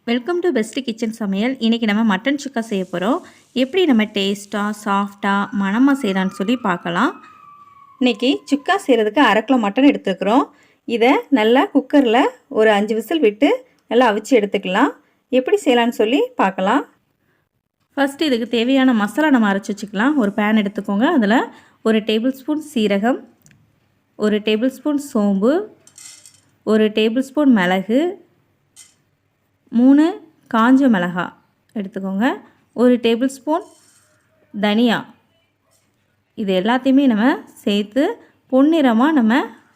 Welcome to best kitchen சமையல். இன்றைக்கி நம்ம மட்டன் சுக்கா செய்ய போகிறோம். எப்படி நம்ம டேஸ்ட்டாக சாஃப்டாக மணமாக செய்யலான்னு சொல்லி பார்க்கலாம். இன்றைக்கி சுக்கா செய்கிறதுக்கு 1/2 கிலோ மட்டன் எடுத்துக்கிறோம். இதை நல்லா குக்கரில் ஒரு 5 விசில் விட்டு நல்லா அவிச்சு எடுத்துக்கலாம். எப்படி செய்யலான்னு சொல்லி பார்க்கலாம். ஃபஸ்ட்டு இதுக்கு தேவையான மசாலா நம்ம அரைச்சி வச்சுக்கலாம். ஒரு பேன் எடுத்துக்கோங்க. அதில் 1 டேபிள் ஸ்பூன் சீரகம், 1 டேபிள் ஸ்பூன் சோம்பு, 1 டேபிள் ஸ்பூன் மிளகு, 3 காஞ்ச மிளகாய் எடுத்துக்கோங்க, 1 டேபிள் ஸ்பூன் தனியா. இது எல்லாத்தையுமே நம்ம சேர்த்து பொன்னிறமாக நம்ம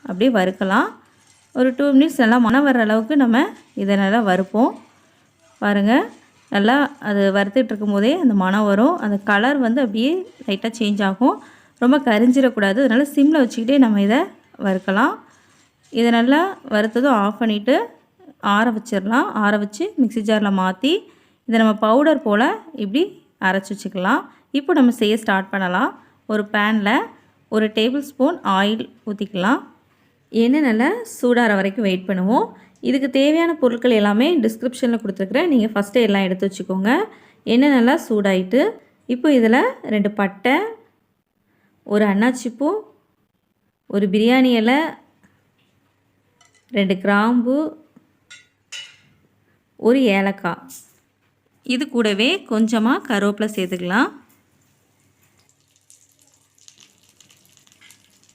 அப்படியே வறுக்கலாம். ஒரு 2 மினிட்ஸ் நல்லா மணம் வர்ற அளவுக்கு நம்ம இதை நல்லா வறுப்போம். பாருங்கள், நல்லா அது வறுத்துட்டு இருக்கும்போதே அந்த மணம் வரும். அந்த கலர் வந்து அப்படியே லைட்டாக சேஞ்ச் ஆகும். ரொம்ப கரிஞ்சிடக்கூடாது. அதனால் சிம்மில் வச்சுக்கிட்டே நம்ம இதை வறுக்கலாம். இதை நல்லா வறுத்ததும் ஆஃப் பண்ணிவிட்டு ஆற வச்சிடலாம். ஆற வச்சு மிக்ஸி ஜாரில் மாற்றி இதை நம்ம பவுடர் போல் இப்படி அரைச்சி வச்சுக்கலாம். இப்போ நம்ம செய்ய ஸ்டார்ட் பண்ணலாம். ஒரு பேனில் 1 டேபிள் ஸ்பூன் ஆயில் ஊற்றிக்கலாம். எண்ணெய் நல்லா சூடாகிற வரைக்கும் வெயிட் பண்ணுவோம். இதுக்கு தேவையான பொருட்கள் எல்லாமே டிஸ்கிரிப்ஷனில் கொடுத்துருக்குறேன். நீங்கள் ஃபஸ்ட்டு எல்லாம் எடுத்து வச்சுக்கோங்க. எண்ணெய் நல்லா சூடாயிட்டு இப்போ இதில் 2 பட்டை, 1 அன்னாச்சிப்பூ, 1 பிரியாணி இலை, 2 கிராம்பு, 1 ஏலக்காய், இது கூடவே கொஞ்சமாக கருவேப்பிலை சேர்த்துக்கலாம்.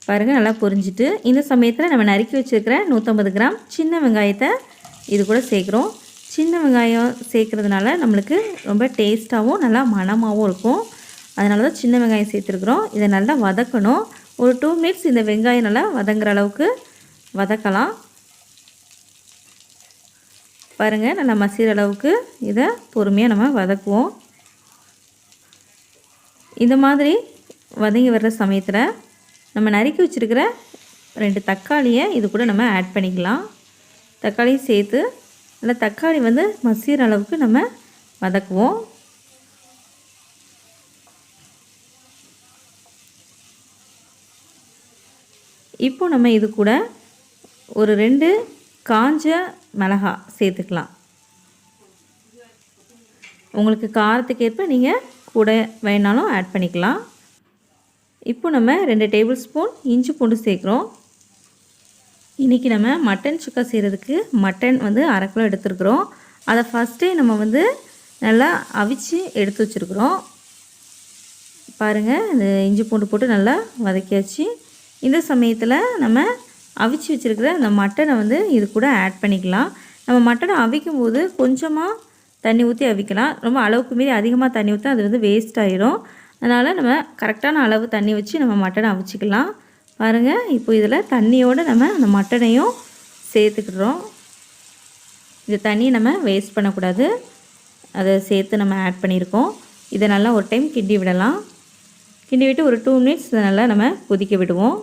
பாருங்கள், நல்லா பொரிஞ்சிட்டு இந்த சமயத்தில் நம்ம நறுக்கி வச்சுருக்கிற 150 கிராம் சின்ன வெங்காயத்தை இது கூட சேர்க்குறோம். சின்ன வெங்காயம் சேர்க்குறதுனால நம்மளுக்கு ரொம்ப டேஸ்ட்டாகவும் நல்லா மணமாகவும் இருக்கும். அதனால தான் சின்ன வெங்காயம் சேர்த்துருக்குறோம். இதை நல்லா வதக்கணும். ஒரு 2 மினிட்ஸ் இந்த வெங்காயம் நல்லா வதங்குற அளவுக்கு வதக்கலாம். பாருங்கள், நல்லா மசிகிற அளவுக்கு இதை பொறுமையாக நம்ம வதக்குவோம். இந்த மாதிரி வதங்கி வர்ற சமயத்தில் நம்ம நறுக்கி வச்சுருக்கிற 2 தக்காளியை இது கூட நம்ம ஆட் பண்ணிக்கலாம். தக்காளியும் சேர்த்து நல்லா தக்காளி வந்து மசிகிற அளவுக்கு நம்ம வதக்குவோம். இப்போ நம்ம இது கூட ஒரு 2 காஞ்ச மிளகாய் சேர்த்துக்கலாம். உங்களுக்கு காரத்துக்கு ஏற்ப நீங்கள் கூட வேணாலும் ஆட் பண்ணிக்கலாம். இப்போ நம்ம 2 டேபிள் ஸ்பூன் இஞ்சி பூண்டு சேர்க்குறோம். இன்றைக்கி நம்ம மட்டன் சுக்கா செய்கிறதுக்கு மட்டன் வந்து 1/2 கிலோ எடுத்துருக்குறோம். அதை ஃபஸ்ட்டே நம்ம வந்து நல்லா அவிச்சு எடுத்து வச்சுருக்குறோம். பாருங்கள், இந்த இஞ்சி பூண்டு போட்டு நல்லா வதக்கியாச்சு. இந்த சமயத்தில் நம்ம அவிச்சு வச்சுருக்கிற அந்த மட்டனை வந்து இது கூட ஆட் பண்ணிக்கலாம். நம்ம மட்டனை அவிக்கும் போது கொஞ்சமாக தண்ணி ஊற்றி அவிக்கலாம். ரொம்ப அளவுக்கு மீறி அதிகமாக தண்ணி ஊற்றி அது வந்து வேஸ்ட் ஆகிடும். அதனால் நம்ம கரெக்டான அளவு தண்ணி வச்சு நம்ம மட்டனை அவிச்சிக்கலாம். பாருங்கள், இப்போ இதில் தண்ணியோடு நம்ம அந்த மட்டனையும் சேர்த்துக்கிடுறோம். இந்த தண்ணியை நம்ம வேஸ்ட் பண்ணக்கூடாது. அதை சேர்த்து நம்ம ஆட் பண்ணியிருக்கோம். இதை நல்லா ஒரு டைம் கிண்டி விடலாம். கிண்டி விட்டு ஒரு 2 மினிட்ஸ் நல்லா நம்ம கொதிக்க விடுவோம்.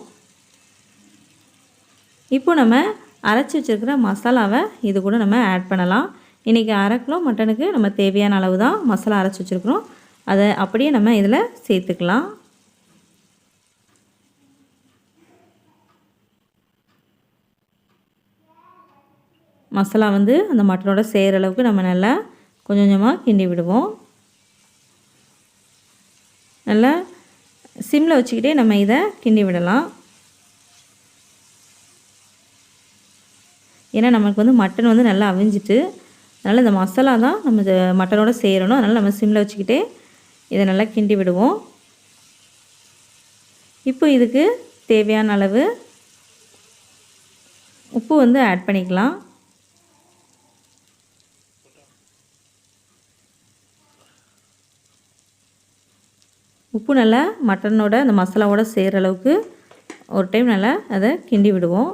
இப்போ நம்ம அரைச்சி வச்சுருக்கிற மசாலாவை இது கூட நம்ம ஆட் பண்ணலாம். இன்றைக்கி 1/2 கிலோ மட்டனுக்கு நம்ம தேவையான அளவு தான் மசாலா அரைச்சி வச்சுருக்குறோம். அதை அப்படியே நம்ம இதில் சேர்த்துக்கலாம். மசாலா வந்து அந்த மட்டனோட சேர்கிற அளவுக்கு நம்ம நல்லா கொஞ்சம் கொஞ்சமாக கிண்டி விடுவோம். நல்லா சிம்மில் வச்சுக்கிட்டே நம்ம இதை கிண்டி விடலாம். ஏன்னா நமக்கு வந்து மட்டன் வந்து நல்லா அவிஞ்சிட்டு, அதனால் இந்த மசாலா தான் நம்ம மட்டனோட சேரணும். அதனால் நம்ம சிம்மில் வச்சுக்கிட்டே இதை நல்லா கிண்டி விடுவோம். இப்போ இதுக்கு தேவையான அளவு உப்பு வந்து ஆட் பண்ணிக்கலாம். உப்பு நல்லா மட்டனோட அந்த மசாலாவோட சேர்கிற அளவுக்கு ஒரு டைம் நல்லா அதை கிண்டி விடுவோம்.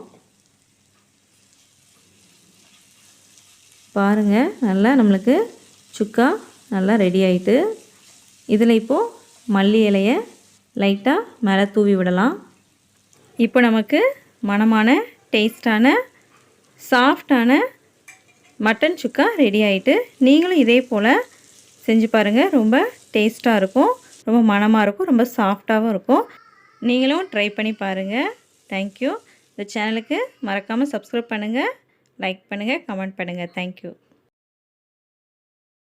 பாருங்கள், நல்லா நம்மளுக்கு சுக்கா நல்லா ரெடி ஆகிட்டு இதில் இப்போது மல்லி இலையை லைட்டாக மேலே தூவி விடலாம். இப்போ நமக்கு மணமான டேஸ்டான சாஃப்டான மட்டன் சுக்கா ரெடி ஆகிட்டு நீங்களும் இதே போல் செஞ்சு பாருங்கள். ரொம்ப டேஸ்ட்டாக இருக்கும், ரொம்ப மணமாக இருக்கும், ரொம்ப சாஃப்டாகவும் இருக்கும். நீங்களும் ட்ரை பண்ணி பாருங்கள். தேங்க்யூ. இந்த சேனலுக்கு மறக்காமல் சப்ஸ்கிரைப் பண்ணுங்கள், லைக் பண்ணுங்கள், கமெண்ட் பண்ணுங்கள். தேங்க்யூ.